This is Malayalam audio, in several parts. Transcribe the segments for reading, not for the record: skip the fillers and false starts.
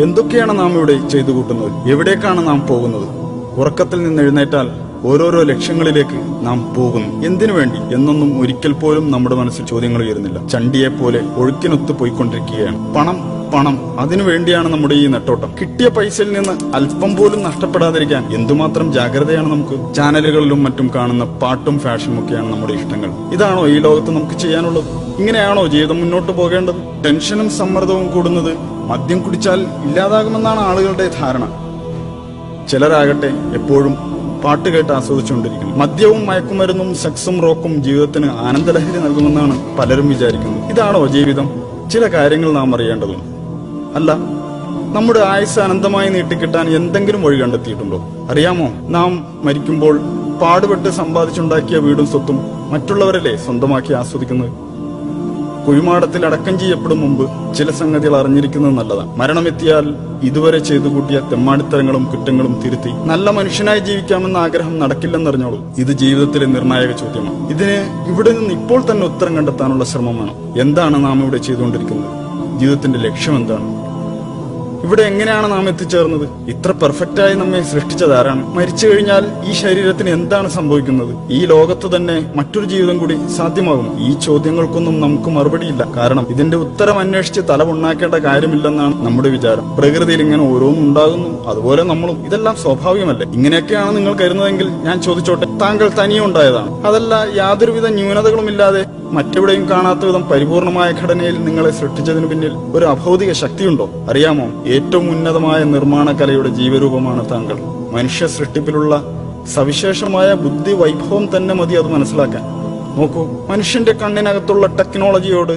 എന്തൊക്കെയാണ് നാം ഇവിടെ ചെയ്തു കൂട്ടുന്നത്? എവിടേക്കാണ് നാം പോകുന്നത്? ഉറക്കത്തിൽ നിന്ന് എഴുന്നേറ്റാൽ ഓരോരോ ലക്ഷ്യങ്ങളിലേക്ക് നാം പോകുന്നു. എന്തിനു വേണ്ടി എന്നൊന്നും ഒരിക്കൽ പോലും നമ്മുടെ മനസ്സിൽ ചോദ്യങ്ങൾ ഉയരുന്നില്ല. ചണ്ടിയെ പോലെ ഒഴുക്കിനൊത്ത് പോയിക്കൊണ്ടിരിക്കുകയാണ്. പണം പണം, അതിനു വേണ്ടിയാണ് നമ്മുടെ ഈ നെട്ടോട്ടം. കിട്ടിയ പൈസയിൽ നിന്ന് അല്പം പോലും നഷ്ടപ്പെടാതിരിക്കാൻ എന്തുമാത്രം ജാഗ്രതയാണ് നമുക്ക്. ചാനലുകളിലും മറ്റും കാണുന്ന പാട്ടും ഫാഷനും ഒക്കെയാണ് നമ്മുടെ ഇഷ്ടങ്ങൾ. ഇതാണോ ഈ ലോകത്ത് നമുക്ക് ചെയ്യാനുള്ളത്? ഇങ്ങനെയാണോ ജീവിതം മുന്നോട്ട് പോകേണ്ടത്? ടെൻഷനും സമ്മർദ്ദവും കൂടുന്നത് മദ്യം കുടിച്ചാൽ ഇല്ലാതാകുമെന്നാണ് ആളുകളുടെ ധാരണ. ചിലരാകട്ടെ എപ്പോഴും പാട്ട് കേട്ട് ആസ്വദിച്ചുകൊണ്ടിരിക്കുന്നു. മദ്യവും മയക്കുമരുന്നും സെക്സും റോക്കും ജീവിതത്തിന് ആനന്ദലഹരി നൽകുമെന്നാണ് പലരും വിചാരിക്കുന്നത്. ഇതാണോ ജീവിതം? ചില കാര്യങ്ങൾ നാം അറിയേണ്ടതുണ്ട്. അല്ല, നമ്മുടെ ആയുസ് അനന്തമായി നീട്ടിക്കിട്ടാൻ എന്തെങ്കിലും വഴി കണ്ടെത്തിയിട്ടുണ്ടോ? അറിയാമോ, നാം മരിക്കുമ്പോൾ പാടുപെട്ട് സമ്പാദിച്ചുണ്ടാക്കിയ വീടും സ്വത്തും മറ്റുള്ളവരല്ലേ സ്വന്തമാക്കി ആസ്വദിക്കുന്നത്? കുഴിമാടത്തിൽ അടക്കം ചെയ്യപ്പെടും മുമ്പ് ചില സംഗതികൾ അറിഞ്ഞിരിക്കുന്നത് നല്ലതാണ്. മരണമെത്തിയാൽ ഇതുവരെ ചെയ്തു കൂട്ടിയ തെമ്മാടിത്തരങ്ങളും കുറ്റങ്ങളും തിരുത്തി നല്ല മനുഷ്യനായി ജീവിക്കാമെന്ന ആഗ്രഹം നടക്കില്ലെന്നറിഞ്ഞോളൂ. ഇത് ജീവിതത്തിലെ നിർണായക ചോദ്യമാണ്. ഇതിന് ഇവിടെ നിന്ന് ഇപ്പോൾ തന്നെ ഉത്തരം കണ്ടെത്താനുള്ള ശ്രമം വേണം. എന്താണ് നാം ഇവിടെ ചെയ്തുകൊണ്ടിരിക്കുന്നത്? ജീവിതത്തിന്റെ ലക്ഷ്യം എന്താണ്? ഇവിടെ എങ്ങനെയാണ് നാം എത്തിച്ചേർന്നത്? ഇത്ര പെർഫെക്റ്റായി നമ്മെ സൃഷ്ടിച്ചതാരാണ്? മരിച്ചു കഴിഞ്ഞാൽ ഈ ശരീരത്തിന് എന്താണ് സംഭവിക്കുന്നത്? ഈ ലോകത്ത് തന്നെ മറ്റൊരു ജീവിതം കൂടി സാധ്യമാകും? ഈ ചോദ്യങ്ങൾക്കൊന്നും നമുക്ക് മറുപടിയില്ല. കാരണം ഇതിന്റെ ഉത്തരം അന്വേഷിച്ച് തല ഉണ്ടാക്കേണ്ട കാര്യമില്ലെന്നാണ് നമ്മുടെ വിചാരം. പ്രകൃതിയിൽ ഇങ്ങനെ ഓരോന്നും ഉണ്ടാകുന്നു, അതുപോലെ നമ്മളും. ഇതെല്ലാം സ്വാഭാവികമല്ലേ? ഇങ്ങനെയൊക്കെയാണ് നിങ്ങൾ കരുതുന്നതെങ്കിൽ ഞാൻ ചോദിച്ചോട്ടെ, താങ്കൾ തനിയെ ഉണ്ടായതാണ്? അതല്ല യാതൊരുവിധ ന്യൂനതകളുമില്ലാതെ മറ്റെവിടെയും കാണാത്ത വിധം പരിപൂർണമായ ഘടനയിൽ നിങ്ങളെ സൃഷ്ടിച്ചതിനു പിന്നിൽ ഒരു അഭൗതിക ശക്തിയുണ്ടോ? അറിയാമോ, ഏറ്റവും ഉന്നതമായ നിർമ്മാണ കലയുടെ ജീവരൂപമാണ് താങ്കൾ. മനുഷ്യ സൃഷ്ടിപ്പിലുള്ള സവിശേഷമായ ബുദ്ധി വൈഭവം തന്നെ മതി അത് മനസ്സിലാക്കാൻ. നോക്കൂ, മനുഷ്യന്റെ കണ്ണിനകത്തുള്ള ടെക്നോളജിയോട്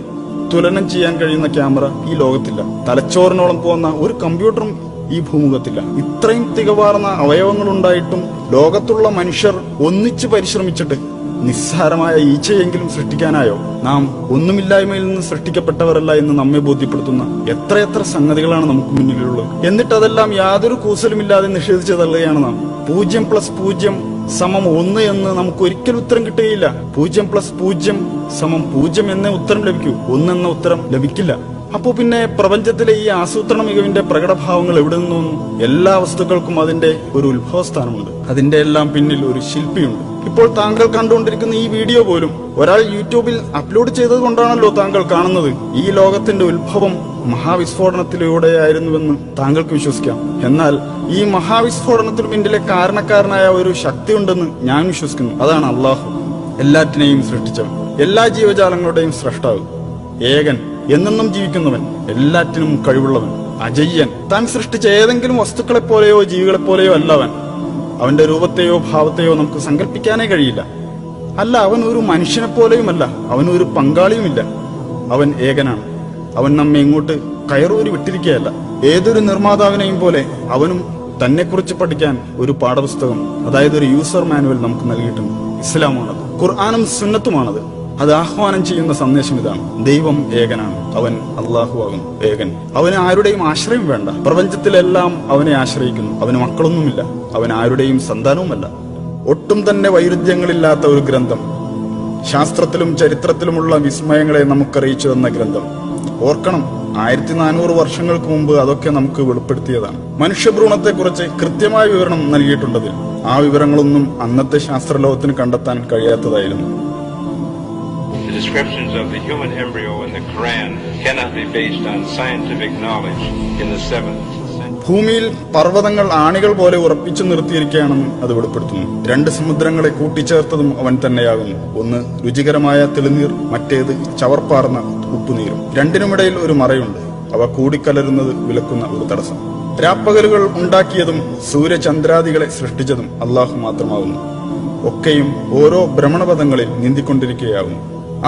തുലനം ചെയ്യാൻ കഴിയുന്ന ക്യാമറ ഈ ലോകത്തില്ല. തലച്ചോറിനോളം പോകുന്ന ഒരു കമ്പ്യൂട്ടറും ഈ ഭൂമുഖത്തില്ല. ഇത്രയും തികവാർന്ന അവയവങ്ങൾ ഉണ്ടായിട്ടും ലോകത്തുള്ള മനുഷ്യർ ഒന്നിച്ച് പരിശ്രമിച്ചിട്ട് നിസ്സാരമായ ഈച്ചയെങ്കിലും സൃഷ്ടിക്കാനായോ? നാം ഒന്നുമില്ലായ്മയിൽ നിന്ന് സൃഷ്ടിക്കപ്പെട്ടവരല്ല എന്ന് നമ്മെ ബോധ്യപ്പെടുത്തുന്ന എത്രയെത്ര സംഗതികളാണ് നമുക്ക് മുന്നിലുള്ളത്. എന്നിട്ടതെല്ലാം യാതൊരു കൂസലുമില്ലാതെ നിഷേധിച്ചു തള്ളുകയാണ് നാം. 0+0=1 എന്ന് നമുക്ക് ഒരിക്കലും ഉത്തരം കിട്ടുകയില്ല. 0+0=0 എന്നേ ഉത്തരം ലഭിക്കൂ. 1 എന്ന ഉത്തരം ലഭിക്കില്ല. അപ്പോ പിന്നെ പ്രപഞ്ചത്തിലെ ഈ ആസൂത്രണ മികവിന്റെ പ്രകടഭാവങ്ങൾ എവിടെ നിന്നു? എല്ലാ വസ്തുക്കൾക്കും അതിന്റെ ഒരു ഉത്ഭവസ്ഥാനമുണ്ട്. അതിന്റെ എല്ലാം പിന്നിൽ ഒരു ശില്പിയുണ്ട്. ഇപ്പോൾ താങ്കൾ കണ്ടുകൊണ്ടിരിക്കുന്ന ഈ വീഡിയോ പോലും ഒരാൾ യൂട്യൂബിൽ അപ്ലോഡ് ചെയ്തത് കൊണ്ടാണല്ലോ താങ്കൾ കാണുന്നത്. ഈ ലോകത്തിന്റെ ഉത്ഭവം മഹാവിസ്ഫോടനത്തിലൂടെയായിരുന്നുവെന്ന് താങ്കൾക്ക് വിശ്വസിക്കാം. എന്നാൽ ഈ മഹാവിസ്ഫോടനത്തിന് പിന്നിലെ കാരണക്കാരനായ ഒരു ശക്തിയുണ്ടെന്ന് ഞാൻ വിശ്വസിക്കുന്നു. അതാണ് അള്ളാഹു, എല്ലാറ്റിനെയും സൃഷ്ടിച്ചവൻ, എല്ലാ ജീവജാലങ്ങളുടെയും സ്രഷ്ടാവ്, ഏകൻ, എന്നെന്നും ജീവിക്കുന്നവൻ, എല്ലാറ്റിനും കഴിവുള്ളവൻ, അജയ്യൻ. താൻ സൃഷ്ടിച്ച ഏതെങ്കിലും വസ്തുക്കളെ പോലെയോ ജീവികളെ പോലെയോ അല്ല അവൻ. അവന്റെ രൂപത്തെയോ ഭാവത്തെയോ നമുക്ക് സങ്കല്പിക്കാനേ കഴിയില്ല. അല്ല, അവൻ ഒരു മനുഷ്യനെ പോലെയുമല്ല, അവനൊരു പങ്കാളിയുമില്ല. അവൻ ഏകനാണ്. അവൻ നമ്മെ ഇങ്ങോട്ട് കയറൂരി വിട്ടിരിക്കുകയല്ല. ഏതൊരു നിർമ്മാതാവിനെയും പോലെ അവനും തന്നെക്കുറിച്ച് പഠിക്കാൻ ഒരു പാഠപുസ്തകം, അതായത് ഒരു യൂസർ മാനുവൽ നമുക്ക് നൽകിയിട്ടുണ്ട്. ഇസ്ലാമാണത്, ഖുർആനും സുന്നത്തുമാണത്. അത് ആഹ്വാനം ചെയ്യുന്ന സന്ദേശം ഇതാണ്: ദൈവം ഏകനാണ്, അവൻ അള്ളാഹു ആകുന്നു ഏകൻ. അവന് ആരുടെയും ആശ്രയം വേണ്ട. പ്രപഞ്ചത്തിലെല്ലാം അവനെ ആശ്രയിക്കുന്നു. അവന് മക്കളൊന്നുമില്ല, അവൻ ആരുടെയും സന്താനവുമല്ല. ഒട്ടും തന്നെ വൈരുദ്ധ്യങ്ങളില്ലാത്ത ഒരു ഗ്രന്ഥം, ശാസ്ത്രത്തിലും ചരിത്രത്തിലുമുള്ള വിസ്മയങ്ങളെ നമുക്കറിയിച്ചു തന്ന ഗ്രന്ഥം. ഓർക്കണം, 1400 വർഷങ്ങൾക്ക് മുമ്പ് അതൊക്കെ നമുക്ക് വെളിപ്പെടുത്തിയതാണ്. മനുഷ്യഭ്രൂണത്തെക്കുറിച്ച് കൃത്യമായ വിവരണം നൽകിയിട്ടുണ്ടതിൽ. ആ വിവരങ്ങളൊന്നും അന്നത്തെ ശാസ്ത്രലോകത്തിന് കണ്ടെത്താൻ കഴിയാത്തതായിരുന്നു. The descriptions of the human embryo in the Quran cannot be based on scientific knowledge in the 7th century. ഭൂമിയിൽ പർവ്വതങ്ങൾ ആണികൾ പോലെ ഉറപ്പിച്ചു നിർത്തിയിരിക്കുകയാണെന്ന് അത് വെളിപ്പെടുത്തുന്നു. 2 സമുദ്രങ്ങളെ കൂട്ടിച്ചേർത്തതും അവൻ തന്നെയാകുന്നു. ഒന്ന് രുചികരമായ തെളിനീർ, മറ്റേത് ചവർപ്പാർന്ന ഉപ്പുനീരും. രണ്ടിനുമിടയിൽ ഒരു മറയുണ്ട്. അവ കൂടിക്കലരുന്നത് വിലക്കുന്ന ഒരു തടസ്സം. രാപ്പകലുകൾ ഉണ്ടാക്കിയതും സൂര്യചന്ദ്രാദികളെ സൃഷ്ടിച്ചതും അള്ളാഹു മാത്രമാകുന്നു. ഒക്കെയും ഓരോ ഭ്രമണപഥങ്ങളിൽ നീന്തിക്കൊണ്ടിരിക്കുകയാകുന്നു.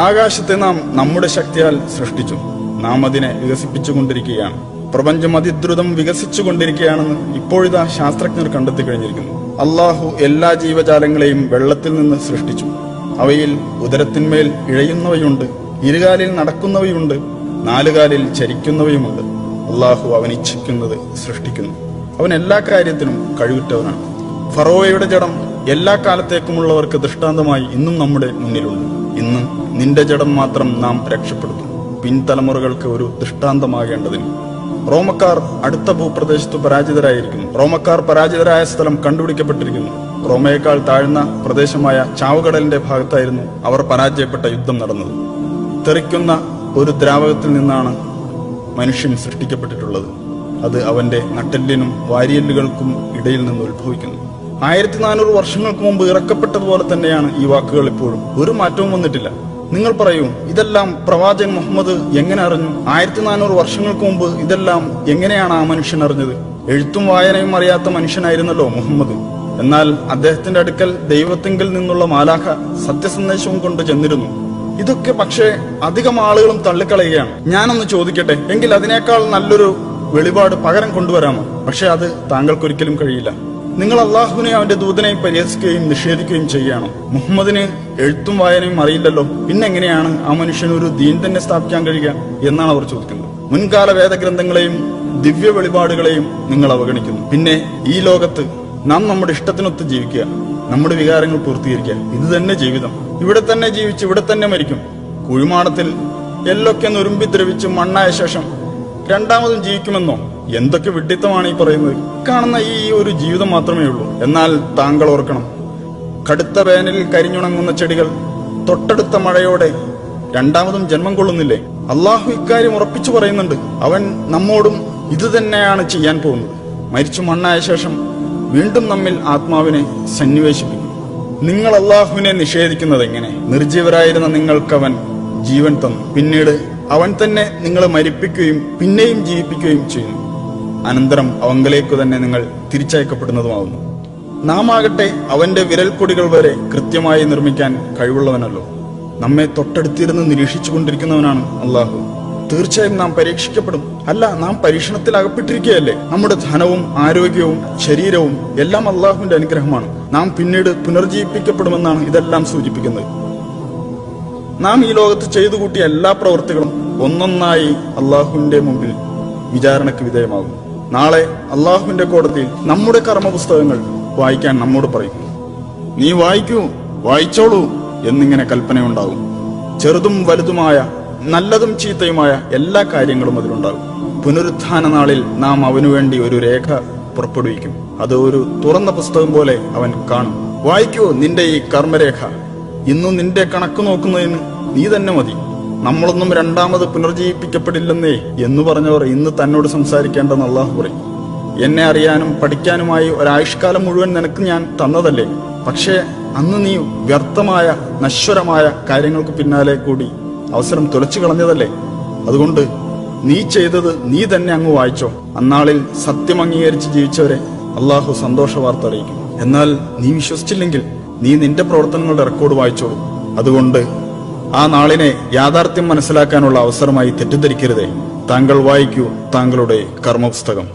ആകാശത്തെ നാം നമ്മുടെ ശക്തിയാൽ സൃഷ്ടിച്ചു. നാം അതിനെ വികസിപ്പിച്ചുകൊണ്ടിരിക്കുകയാണ്. പ്രപഞ്ചം അതിദ്രുതം വികസിച്ചുകൊണ്ടിരിക്കുകയാണെന്ന് ഇപ്പോഴിതാ ശാസ്ത്രജ്ഞർ കണ്ടെത്തി കഴിഞ്ഞിരിക്കുന്നു. അള്ളാഹു എല്ലാ ജീവജാലങ്ങളെയും വെള്ളത്തിൽ നിന്ന് സൃഷ്ടിച്ചു. അവയിൽ ഉദരത്തിന്മേൽ ഇഴയുന്നവയുണ്ട്, ഇരുകാലിൽ നടക്കുന്നവയുണ്ട്, 4 കാലിൽ ചരിക്കുന്നവയുമുണ്ട്. അള്ളാഹു അവൻ ഇച്ഛിക്കുന്നത് സൃഷ്ടിക്കുന്നു. അവൻ എല്ലാ കാര്യത്തിനും കഴിവുറ്റവനാണ്. ഫറോവയുടെ ജഡം എല്ലാ കാലത്തേക്കുമുള്ളവർക്ക് ദൃഷ്ടാന്തമായി ഇന്നും നമ്മുടെ മുന്നിലുണ്ട്. ഇന്ന് നിന്റെ ജഡം മാത്രം നാം രക്ഷപ്പെടുത്തും, പിൻതലമുറകൾക്ക് ഒരു ദൃഷ്ടാന്തമാകേണ്ടതിന്. റോമക്കാർ അടുത്ത ഭൂപ്രദേശത്ത് പരാജിതരായിരിക്കുന്നു. റോമക്കാർ പരാജിതരായ സ്ഥലം കണ്ടുപിടിക്കപ്പെട്ടിരിക്കുന്നു. റോമയേക്കാൾ താഴ്ന്ന പ്രദേശമായ ചാവുകടലിന്റെ ഭാഗത്തായിരുന്നു അവർ പരാജയപ്പെട്ട യുദ്ധം നടന്നത്. തെറിക്കുന്ന ഒരു ദ്രാവകത്തിൽ നിന്നാണ് മനുഷ്യൻ സൃഷ്ടിക്കപ്പെട്ടിട്ടുള്ളത്. അത് അവന്റെ നട്ടെല്ലിനും വാരിയെല്ലുകൾക്കും ഇടയിൽ നിന്ന് ഉത്ഭവിക്കുന്നു. 1400 വർഷങ്ങൾക്ക് മുമ്പ് ഇറക്കപ്പെട്ടതുപോലെ തന്നെയാണ് ഈ വാക്കുകൾ ഇപ്പോഴും. ഒരു മാറ്റവും വന്നിട്ടില്ല. നിങ്ങൾ പറയൂ, ഇതെല്ലാം പ്രവാചകൻ മുഹമ്മദ് എങ്ങനെ അറിഞ്ഞു? 1400 വർഷങ്ങൾക്ക് മുമ്പ് ഇതെല്ലാം എങ്ങനെയാണ് ആ മനുഷ്യൻ അറിഞ്ഞത്? എഴുത്തും വായനയും അറിയാത്ത മനുഷ്യനായിരുന്നല്ലോ മുഹമ്മദ്. എന്നാൽ അദ്ദേഹത്തിന്റെ അടുക്കൽ ദൈവത്തിങ്കിൽ നിന്നുള്ള മാലാഖ സത്യസന്ദേശവും കൊണ്ട് ചെന്നിരുന്നു. ഇതൊക്കെ പക്ഷേ അധികം ആളുകളും തള്ളിക്കളയുകയാണ്. ഞാനൊന്ന് ചോദിക്കട്ടെ, എങ്കിൽ അതിനേക്കാൾ നല്ലൊരു വെളിപാട് പകരം കൊണ്ടുവരാമോ? പക്ഷെ അത് താങ്കൾക്കൊരിക്കലും കഴിയില്ല. നിങ്ങൾ അള്ളാഹുവിനെ അവന്റെ ദൂതനെയും പരിഹസിക്കുകയും നിഷേധിക്കുകയും ചെയ്യുകയാണോ? മുഹമ്മദിന് എഴുത്തും വായനയും അറിയില്ലല്ലോ, പിന്നെങ്ങനെയാണ് ആ മനുഷ്യന് ഒരു ദീൻ തന്നെ സ്ഥാപിക്കാൻ കഴിയുക എന്നാണ് അവർ ചോദിക്കുന്നത്. മുൻകാല വേദഗ്രന്ഥങ്ങളെയും ദിവ്യ വെളിപാടുകളെയും നിങ്ങൾ അവഗണിക്കുന്നു. പിന്നെ ഈ ലോകത്ത് നാം നമ്മുടെ ഇഷ്ടത്തിനൊത്ത് ജീവിക്കുക, നമ്മുടെ വികാരങ്ങൾ പൂർത്തീകരിക്കുക, ഇത് തന്നെ ജീവിതം. ഇവിടെ തന്നെ ജീവിച്ച് ഇവിടെ തന്നെ മരിക്കും. കുഴിമാടത്തിൽ എല്ലൊക്കെ നുരുമ്പി ദ്രവിച്ച് മണ്ണായ ശേഷം രണ്ടാമതും ജീവിക്കുമെന്നോ? എന്തൊക്കെ വിഡ്ഢിത്തമാണ് ഈ പറയുന്നത്? കാണുന്ന ഈ ഒരു ജീവിതം മാത്രമേ ഉള്ളൂ. എന്നാൽ താങ്കൾ ഓർക്കണം, കടുത്ത വേനലിൽ കരിഞ്ഞുണങ്ങുന്ന ചെടികൾ തൊട്ടടുത്ത മഴയോടെ രണ്ടാമതും ജന്മം കൊള്ളുന്നില്ലേ? അള്ളാഹു ഇക്കാര്യം ഉറപ്പിച്ചു പറയുന്നുണ്ട്. അവൻ നമ്മോടും ഇത് തന്നെയാണ് ചെയ്യാൻ പോകുന്നത്. മരിച്ചു മണ്ണായ ശേഷം വീണ്ടും നമ്മിൽ ആത്മാവിനെ സന്നിവേശിപ്പിക്കും. നിങ്ങൾ അള്ളാഹുവിനെ നിഷേധിക്കുന്നത് എങ്ങനെ? നിർജീവരായിരുന്ന നിങ്ങൾക്കവൻ ജീവൻ തന്നു. പിന്നീട് അവൻ തന്നെ നിങ്ങളെ മരിപ്പിക്കുകയും പിന്നെയും ജീവിപ്പിക്കുകയും ചെയ്യുന്നു. അനന്തരം അവങ്കലേക്ക് തന്നെ നിങ്ങൾ തിരിച്ചയക്കപ്പെടുന്നതുമാവുന്നു. നാം ആകട്ടെ അവന്റെ വിരൽക്കൊടികൾ വരെ കൃത്യമായി നിർമ്മിക്കാൻ കഴിവുള്ളവനല്ലോ. നമ്മെ തൊട്ടടുത്തിരുന്ന് നിരീക്ഷിച്ചു കൊണ്ടിരിക്കുന്നവനാണ് അള്ളാഹു. തീർച്ചയായും നാം പരീക്ഷിക്കപ്പെടും. അല്ല, നാം പരീക്ഷണത്തിൽ അകപ്പെട്ടിരിക്കുകയല്ലേ? നമ്മുടെ ധനവും ആരോഗ്യവും ശരീരവും എല്ലാം അള്ളാഹുവിന്റെ അനുഗ്രഹമാണ്. നാം പിന്നീട് പുനർജീവിപ്പിക്കപ്പെടുമെന്നാണ് ഇതെല്ലാം സൂചിപ്പിക്കുന്നത്. നാം ഈ ലോകത്ത് ചെയ്തു കൂട്ടിയ എല്ലാ പ്രവൃത്തികളും ഒന്നൊന്നായി അള്ളാഹുവിന്റെ മുമ്പിൽ വിചാരണയ്ക്ക് വിധേയമാകും. നാളെ അള്ളാഹുവിന്റെ കോടതിയിൽ നമ്മുടെ കർമ്മപുസ്തകങ്ങൾ വായിക്കാൻ നമ്മോട് പറയും. നീ വായിക്കൂ, വായിച്ചോളൂ എന്നിങ്ങനെ കൽപ്പനയുണ്ടാകും. ചെറുതും വലുതുമായ നല്ലതും ചീത്തയുമായ എല്ലാ കാര്യങ്ങളും അതിലുണ്ടാകും. പുനരുത്ഥാന നാളിൽ നാം അവനു വേണ്ടി ഒരു രേഖ പുറപ്പെടുവിക്കും. അത് ഒരു തുറന്ന പുസ്തകം പോലെ അവൻ കാണും. വായിക്കൂ നിന്റെ ഈ കർമ്മരേഖ. ഇന്നു നിന്റെ കണക്ക് നോക്കുന്നതിന് നീ തന്നെ മതി. നമ്മളൊന്നും രണ്ടാമത് പുനർജീവിപ്പിക്കപ്പെടില്ലെന്നേ എന്ന് പറഞ്ഞവർ ഇന്ന് തന്നോട് സംസാരിക്കേണ്ടെന്ന് അള്ളാഹു പറയും. എന്നെ അറിയാനും പഠിക്കാനുമായി ഒരായുഷ്കാലം മുഴുവൻ നിനക്ക് ഞാൻ തന്നതല്ലേ? പക്ഷേ അന്ന് നീ വ്യർത്ഥമായ നശ്വരമായ കാര്യങ്ങൾക്ക് പിന്നാലെ കൂടി അവസരം തുലച്ചു കളഞ്ഞതല്ലേ? അതുകൊണ്ട് നീ ചെയ്തത് നീ തന്നെ അങ്ങ് വായിച്ചോ. അന്നാളിൽ സത്യം അംഗീകരിച്ച് ജീവിച്ചവരെ അള്ളാഹു സന്തോഷ വാർത്ത അറിയിക്കും. എന്നാൽ നീ വിശ്വസിച്ചില്ലെങ്കിൽ നീ നിന്റെ പ്രവർത്തനങ്ങളുടെ റെക്കോർഡ് വായിച്ചോളൂ. അതുകൊണ്ട് ആ നാളിനെ യാഥാർത്ഥ്യം മനസ്സിലാക്കാനുള്ള അവസരമായി തെറ്റിദ്ധരിക്കരുതേ. താങ്കൾ വായിക്കൂ താങ്കളുടെ കർമ്മപുസ്തകം.